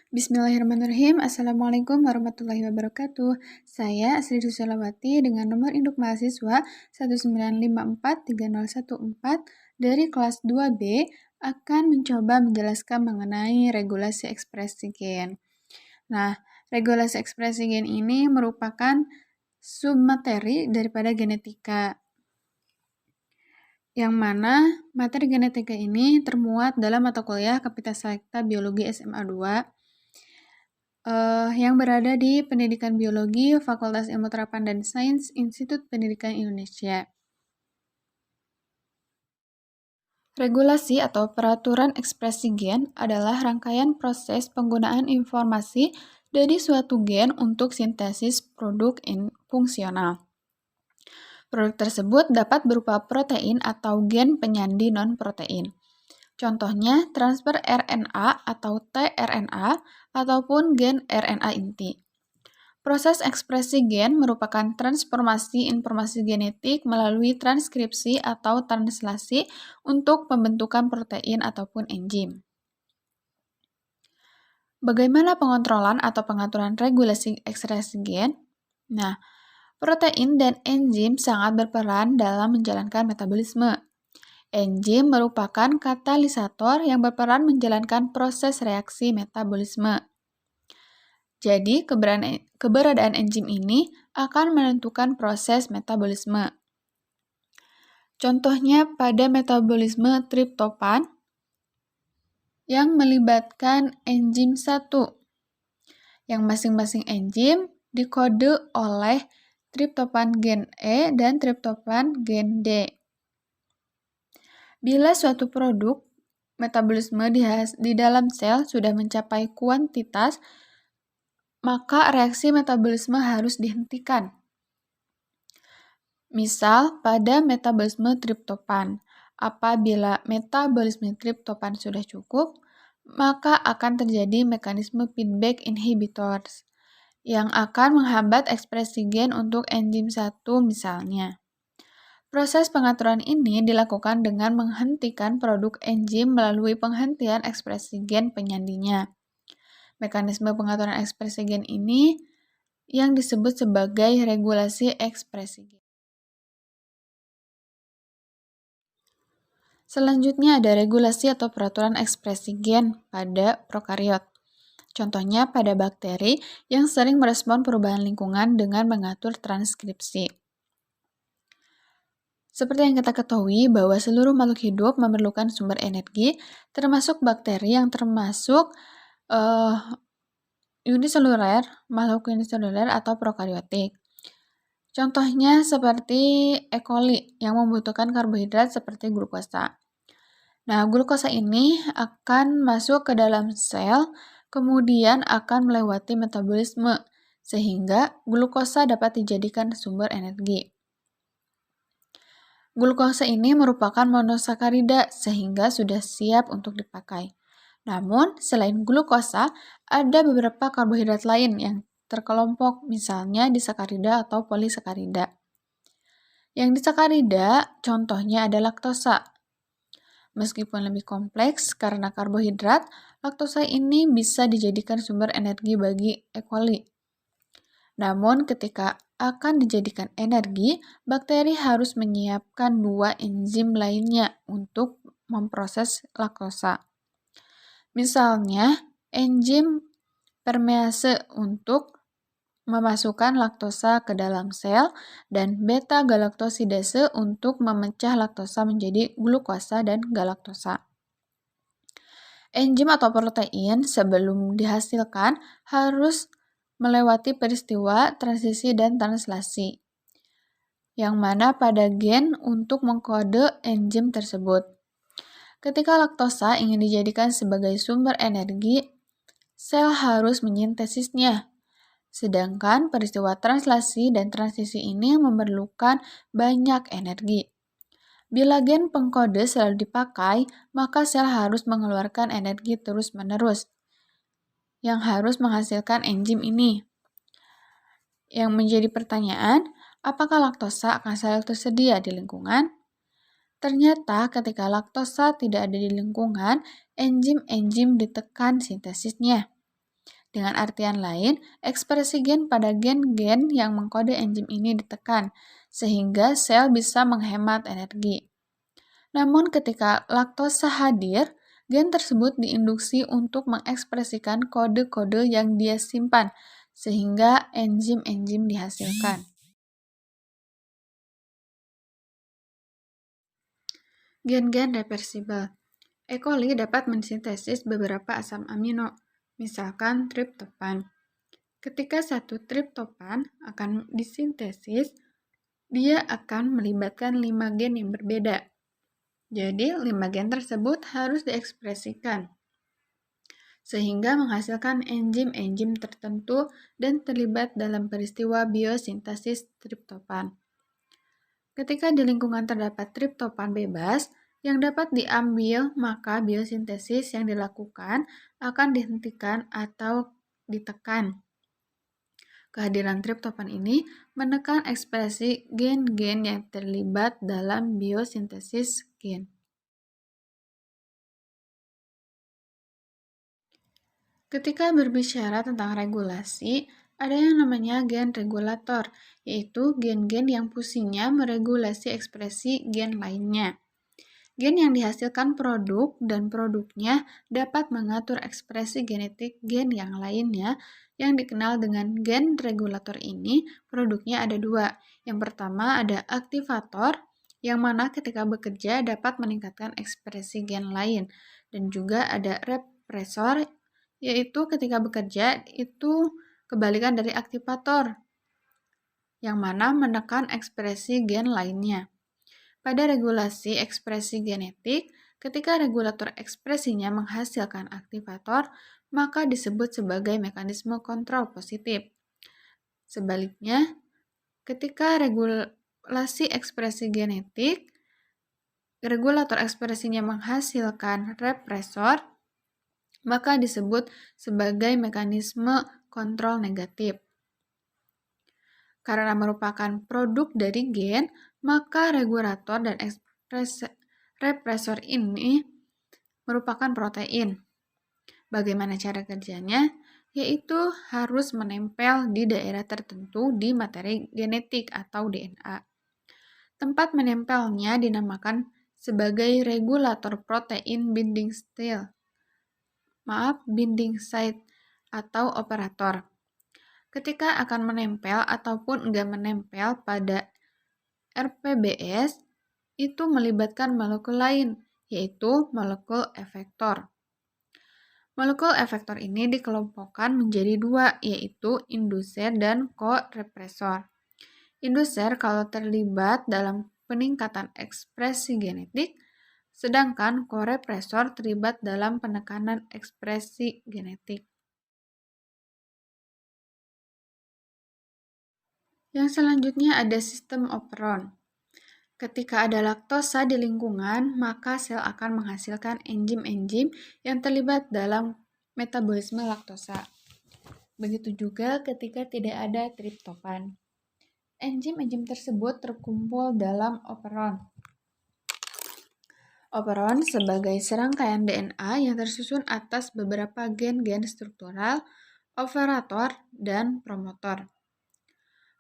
Bismillahirrahmanirrahim. Assalamualaikum warahmatullahi wabarakatuh. Saya Sri Susilawati dengan nomor induk mahasiswa 195430114 dari kelas 2B akan mencoba menjelaskan mengenai regulasi ekspresi gen. Nah, regulasi ekspresi gen ini merupakan submateri daripada genetika, yang mana materi genetika ini termuat dalam mata kuliah Kapitasalekta Biologi SMA 2 yang berada di Pendidikan Biologi Fakultas Ilmu Terapan dan Sains Institut Pendidikan Indonesia. Regulasi atau peraturan ekspresi gen adalah rangkaian proses penggunaan informasi dari suatu gen untuk sintesis produk fungsional. Produk tersebut dapat berupa protein atau gen penyandi non-protein. Contohnya transfer RNA atau tRNA ataupun gen RNA inti. Proses ekspresi gen merupakan transformasi informasi genetik melalui transkripsi atau translasi untuk pembentukan protein ataupun enzim. Bagaimana pengontrolan atau pengaturan regulasi ekspresi gen? Nah, protein dan enzim sangat berperan dalam menjalankan metabolisme. Enzim merupakan katalisator yang berperan menjalankan proses reaksi metabolisme. Jadi, keberadaan enzim ini akan menentukan proses metabolisme. Contohnya pada metabolisme triptofan yang melibatkan enzim 1, yang masing-masing enzim dikode oleh triptofan gen E dan triptofan gen D. Bila suatu produk metabolisme di dalam sel sudah mencapai kuantitas, maka reaksi metabolisme harus dihentikan. Misal, pada metabolisme triptofan, apabila metabolisme triptofan sudah cukup, maka akan terjadi mekanisme feedback inhibitors yang akan menghambat ekspresi gen untuk enzim 1 misalnya. Proses pengaturan ini dilakukan dengan menghentikan produk enzim melalui penghentian ekspresi gen penyandinya. Mekanisme pengaturan ekspresi gen ini yang disebut sebagai regulasi ekspresi gen. Selanjutnya ada regulasi atau peraturan ekspresi gen pada prokariot. Contohnya pada bakteri yang sering merespon perubahan lingkungan dengan mengatur transkripsi. Seperti yang kita ketahui bahwa seluruh makhluk hidup memerlukan sumber energi, termasuk bakteri yang termasuk uniseluler, makhluk uniseluler atau prokariotik. Contohnya seperti E. coli yang membutuhkan karbohidrat seperti glukosa. Nah, glukosa ini akan masuk ke dalam sel, kemudian akan melewati metabolisme, sehingga glukosa dapat dijadikan sumber energi. Glukosa ini merupakan monosakarida, sehingga sudah siap untuk dipakai. Namun, selain glukosa, ada beberapa karbohidrat lain yang terkelompok, misalnya disakarida atau polisakarida. Yang disakarida, contohnya ada laktosa. Meskipun lebih kompleks karena karbohidrat, laktosa ini bisa dijadikan sumber energi bagi E. coli. Namun, ketika akan dijadikan energi, bakteri harus menyiapkan 2 enzim lainnya untuk memproses laktosa. Misalnya, enzim permease untuk memasukkan laktosa ke dalam sel dan beta-galaktosidase untuk memecah laktosa menjadi glukosa dan galaktosa. Enzim atau protein sebelum dihasilkan harus melewati peristiwa transisi dan translasi, yang mana pada gen untuk mengkode enzim tersebut. Ketika laktosa ingin dijadikan sebagai sumber energi, sel harus menyintesisnya. Sedangkan peristiwa translasi dan transisi ini memerlukan banyak energi. Bila gen pengkode selalu dipakai, maka sel harus mengeluarkan energi terus-menerus yang harus menghasilkan enzim ini. Yang menjadi pertanyaan, apakah laktosa akan selalu tersedia di lingkungan? Ternyata ketika laktosa tidak ada di lingkungan, enzim-enzim ditekan sintesisnya. Dengan artian lain, ekspresi gen pada gen-gen yang mengkode enzim ini ditekan, sehingga sel bisa menghemat energi. Namun ketika laktosa hadir, gen tersebut diinduksi untuk mengekspresikan kode-kode yang dia simpan, sehingga enzim-enzim dihasilkan. Gen-gen reversibel. E. coli dapat mensintesis beberapa asam amino, misalkan triptofan. Ketika satu triptofan akan disintesis, dia akan melibatkan 5 gen yang berbeda. Jadi, 5 gen tersebut harus diekspresikan, sehingga menghasilkan enzim-enzim tertentu dan terlibat dalam peristiwa biosintesis triptofan. Ketika di lingkungan terdapat triptofan bebas yang dapat diambil, maka biosintesis yang dilakukan akan dihentikan atau ditekan. Kehadiran triptofan ini menekan ekspresi gen-gen yang terlibat dalam biosintesis gen. Ketika berbicara tentang regulasi, ada yang namanya gen regulator, yaitu gen-gen yang fungsinya meregulasi ekspresi gen lainnya. Gen yang dihasilkan produk dan produknya dapat mengatur ekspresi genetik gen yang lainnya yang dikenal dengan gen regulator ini. Produknya ada 2. Yang pertama ada aktivator, yang mana ketika bekerja dapat meningkatkan ekspresi gen lain. Dan juga ada represor, yaitu ketika bekerja itu kebalikan dari aktivator, yang mana menekan ekspresi gen lainnya. Pada regulasi ekspresi genetik, ketika regulator ekspresinya menghasilkan aktivator, maka disebut sebagai mekanisme kontrol positif. Sebaliknya, ketika regulasi ekspresi genetik, regulator ekspresinya menghasilkan represor, maka disebut sebagai mekanisme kontrol negatif. Karena merupakan produk dari gen, maka regulator dan represor ini merupakan protein. Bagaimana cara kerjanya? Yaitu harus menempel di daerah tertentu di materi genetik atau DNA. Tempat menempelnya dinamakan sebagai regulator protein binding site atau operator. Ketika akan menempel ataupun enggak menempel pada RPBS, itu melibatkan molekul lain, yaitu molekul efektor. Molekul efektor ini dikelompokkan menjadi 2, yaitu induser dan korepresor. Induser kalau terlibat dalam peningkatan ekspresi genetik, sedangkan korepresor terlibat dalam penekanan ekspresi genetik. Yang selanjutnya ada sistem operon. Ketika ada laktosa di lingkungan, maka sel akan menghasilkan enzim-enzim yang terlibat dalam metabolisme laktosa. Begitu juga ketika tidak ada triptofan. Enzim-enzim tersebut terkumpul dalam operon. Operon sebagai serangkaian DNA yang tersusun atas beberapa gen-gen struktural, operator, dan promotor.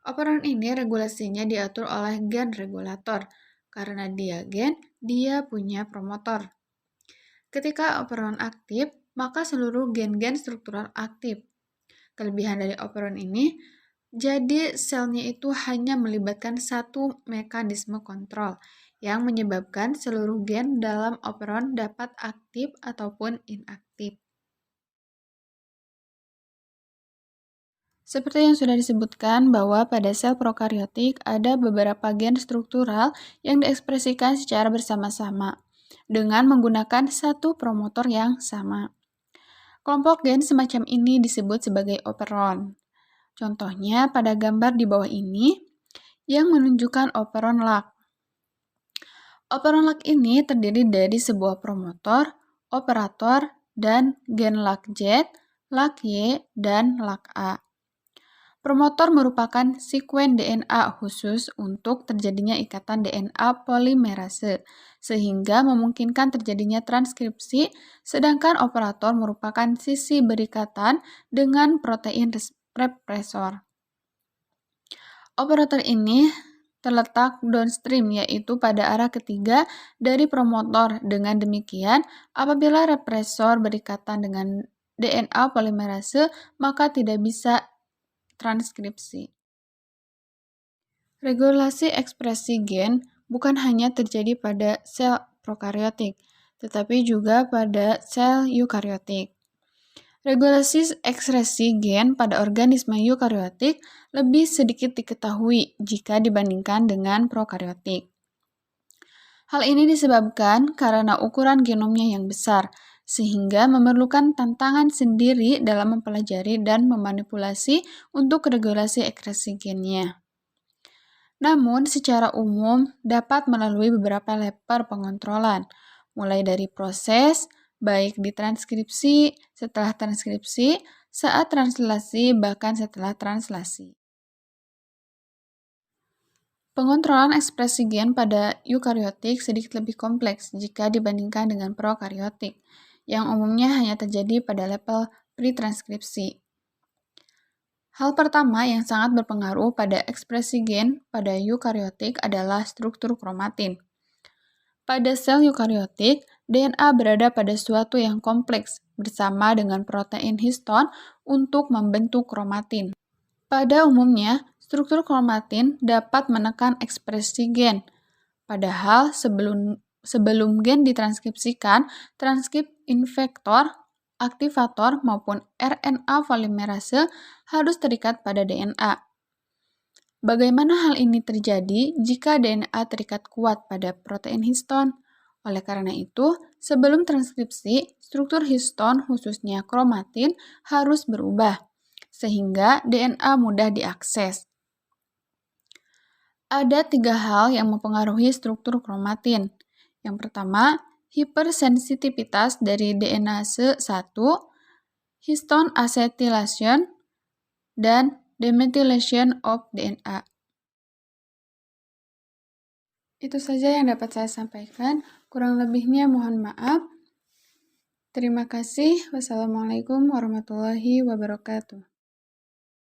Operon ini regulasinya diatur oleh gen regulator. Karena dia gen, dia punya promotor. Ketika operon aktif, maka seluruh gen-gen struktural aktif. Kelebihan dari operon ini, jadi selnya itu hanya melibatkan satu mekanisme kontrol yang menyebabkan seluruh gen dalam operon dapat aktif ataupun inaktif. Seperti yang sudah disebutkan bahwa pada sel prokariotik ada beberapa gen struktural yang diekspresikan secara bersama-sama dengan menggunakan satu promotor yang sama. Kelompok gen semacam ini disebut sebagai operon. Contohnya pada gambar di bawah ini yang menunjukkan operon LAC. Operon LAC ini terdiri dari sebuah promotor, operator, dan gen LAC Z, LAC Y, dan LAC A. Promotor merupakan sekuen DNA khusus untuk terjadinya ikatan DNA polimerase, sehingga memungkinkan terjadinya transkripsi, sedangkan operator merupakan sisi berikatan dengan protein represor. Operator ini terletak downstream, yaitu pada arah ketiga dari promotor. Dengan demikian, apabila represor berikatan dengan DNA polimerase, maka tidak bisa transkripsi. Regulasi ekspresi gen bukan hanya terjadi pada sel prokariotik, tetapi juga pada sel eukariotik. Regulasi ekspresi gen pada organisme eukariotik lebih sedikit diketahui jika dibandingkan dengan prokariotik. Hal ini disebabkan karena ukuran genomnya yang besar, sehingga memerlukan tantangan sendiri dalam mempelajari dan memanipulasi untuk regulasi ekspresi gennya. Namun, secara umum dapat melalui beberapa level pengontrolan, mulai dari proses, baik di transkripsi, setelah transkripsi, saat translasi, bahkan setelah translasi. Pengontrolan ekspresi gen pada eukariotik sedikit lebih kompleks jika dibandingkan dengan prokariotik, yang umumnya hanya terjadi pada level pretranskripsi. Hal pertama yang sangat berpengaruh pada ekspresi gen pada eukariotik adalah struktur kromatin. Pada sel eukariotik, DNA berada pada suatu yang kompleks bersama dengan protein histon untuk membentuk kromatin. Pada umumnya, struktur kromatin dapat menekan ekspresi gen. Padahal sebelum gen ditranskripsikan, transkrip infektor, aktivator, maupun RNA polimerase harus terikat pada DNA. Bagaimana hal ini terjadi jika DNA terikat kuat pada protein histon? Oleh karena itu, sebelum transkripsi, struktur histon khususnya kromatin harus berubah, sehingga DNA mudah diakses. Ada 3 hal yang mempengaruhi struktur kromatin. Yang pertama, hipersensitivitas dari DNase 1, histon acetylation, dan demethylation of DNA. Itu saja yang dapat saya sampaikan. Kurang lebihnya mohon maaf. Terima kasih. Wassalamualaikum warahmatullahi wabarakatuh.